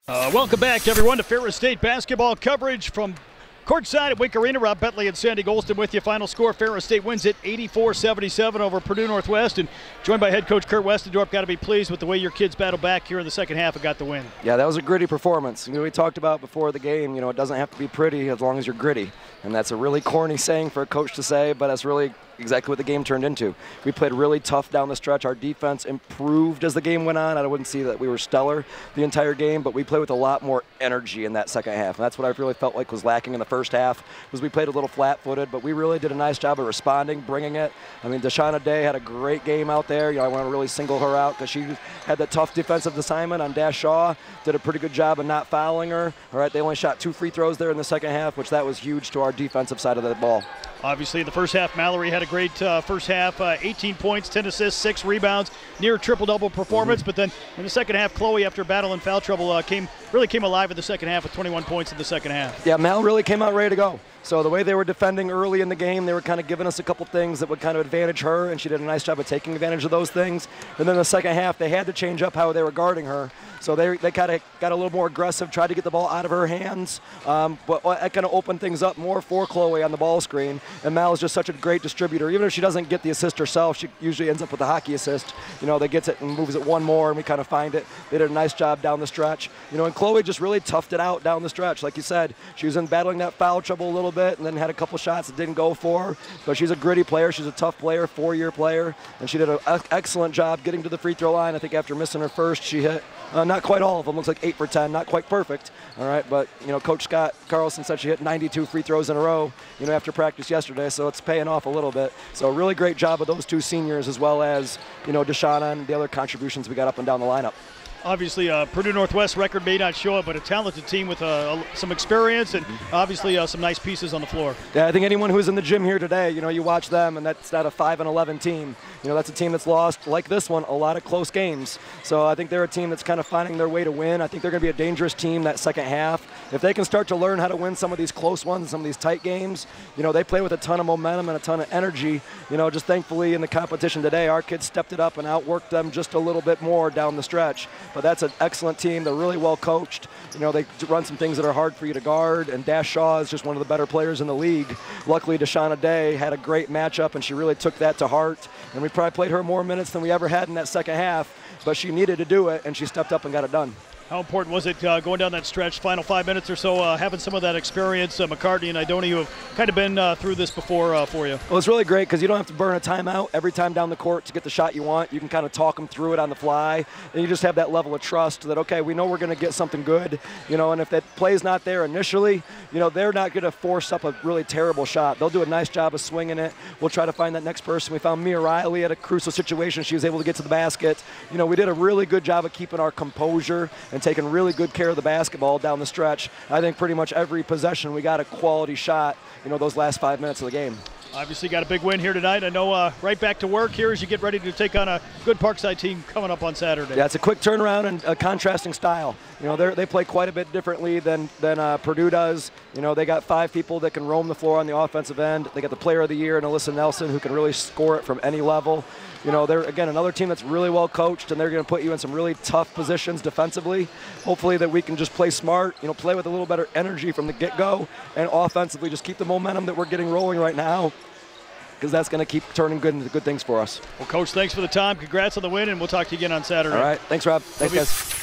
Welcome back, everyone, to Ferris State basketball coverage from courtside at Wink Arena. Rob Bentley and Sandy Golston with you. Final score, Ferris State wins it 84-77 over Purdue Northwest. And joined by head coach Kurt Westendorp. Got to be pleased with the way your kids battled back here in the second half and got the win. Yeah, that was a gritty performance. We talked about before the game, it doesn't have to be pretty as long as you're gritty. And that's a really corny saying for a coach to say, but that's really exactly what the game turned into. We played really tough down the stretch. Our defense improved as the game went on. I wouldn't see that we were stellar the entire game, but we played with a lot more energy in that second half. And that's what I really felt like was lacking in the first half, was we played a little flat-footed, but we really did a nice job of responding, bringing it. I mean, Deshauna Day had a great game out there. I want to really single her out because she had that tough defensive assignment on Dash Shaw, did a pretty good job of not fouling her. All right, they only shot 2 free throws there in the second half, which that was huge to our defensive side of the ball. Obviously, in the first half, Mallory had a great first half, 18 points, 10 assists, 6 rebounds, near triple-double performance. But then in the second half, Chloe, after battling foul trouble, really came alive in the second half with 21 points in the second half. Yeah, Mal really came out ready to go. So the way they were defending early in the game, they were kind of giving us a couple things that would kind of advantage her, and she did a nice job of taking advantage of those things. And then the second half, they had to change up how they were guarding her. So they kind of got a little more aggressive, tried to get the ball out of her hands, but that kind of opened things up more for Chloe on the ball screen. And Mal is just such a great distributor. Even if she doesn't get the assist herself, she usually ends up with the hockey assist. They gets it and moves it one more, and we kind of find it. They did a nice job down the stretch. And Chloe just really toughed it out down the stretch. Like you said, she was in battling that foul trouble a little bit, and then had a couple shots that didn't go for her. But she's a gritty player. She's a tough player, 4-year player, and she did an excellent job getting to the free throw line. I think after missing her first, she hit not quite all of them. Looks like 8 for 10, not quite perfect. All right, but Coach Scott Carlson said she hit 92 free throws in a row, after practice yesterday, so it's paying off a little bit. So a really great job of those 2 seniors, as well as Deshauna and the other contributions we got up and down the lineup. Obviously, Purdue Northwest record may not show it, but a talented team with some experience and obviously some nice pieces on the floor. Yeah, I think anyone who's in the gym here today, you watch them, and that's not a 5-11 team. That's a team that's lost, like this one, a lot of close games. So I think they're a team that's kind of finding their way to win. I think they're going to be a dangerous team that second half. If they can start to learn how to win some of these close ones and some of these tight games, they play with a ton of momentum and a ton of energy. Just thankfully in the competition today, our kids stepped it up and outworked them just a little bit more down the stretch. But that's an excellent team. They're really well coached. They run some things that are hard for you to guard, and Dash Shaw is just one of the better players in the league. Luckily, Deshauna Day had a great matchup, and she really took that to heart. And we probably played her more minutes than we ever had in that second half, but she needed to do it, and she stepped up and got it done. How important was it going down that stretch, final 5 minutes or so, having some of that experience, McCartney and Idoni, who have kind of been through this before for you? Well, it's really great because you don't have to burn a timeout every time down the court to get the shot you want. You can kind of talk them through it on the fly, and you just have that level of trust that, okay, we know we're going to get something good, and if that play's not there initially, they're not going to force up a really terrible shot. They'll do a nice job of swinging it. We'll try to find that next person. We found Mia Riley at a crucial situation. She was able to get to the basket. We did a really good job of keeping our composure and taking really good care of the basketball down the stretch. I think pretty much every possession we got a quality shot, those last 5 minutes of the game. Obviously got a big win here tonight. I know right back to work here as you get ready to take on a good Parkside team coming up on Saturday. Yeah, it's a quick turnaround and a contrasting style. They play quite a bit differently than Purdue does. They got 5 people that can roam the floor on the offensive end. They got the player of the year, Alyssa Nelson, who can really score it from any level. They're, again, another team that's really well coached, and they're going to put you in some really tough positions defensively. Hopefully that we can just play smart, play with a little better energy from the get-go, and offensively just keep the momentum that we're getting rolling right now, because that's going to keep turning good into good things for us. Well, Coach, thanks for the time. Congrats on the win, and we'll talk to you again on Saturday. All right. Thanks, Rob. Thanks, guys.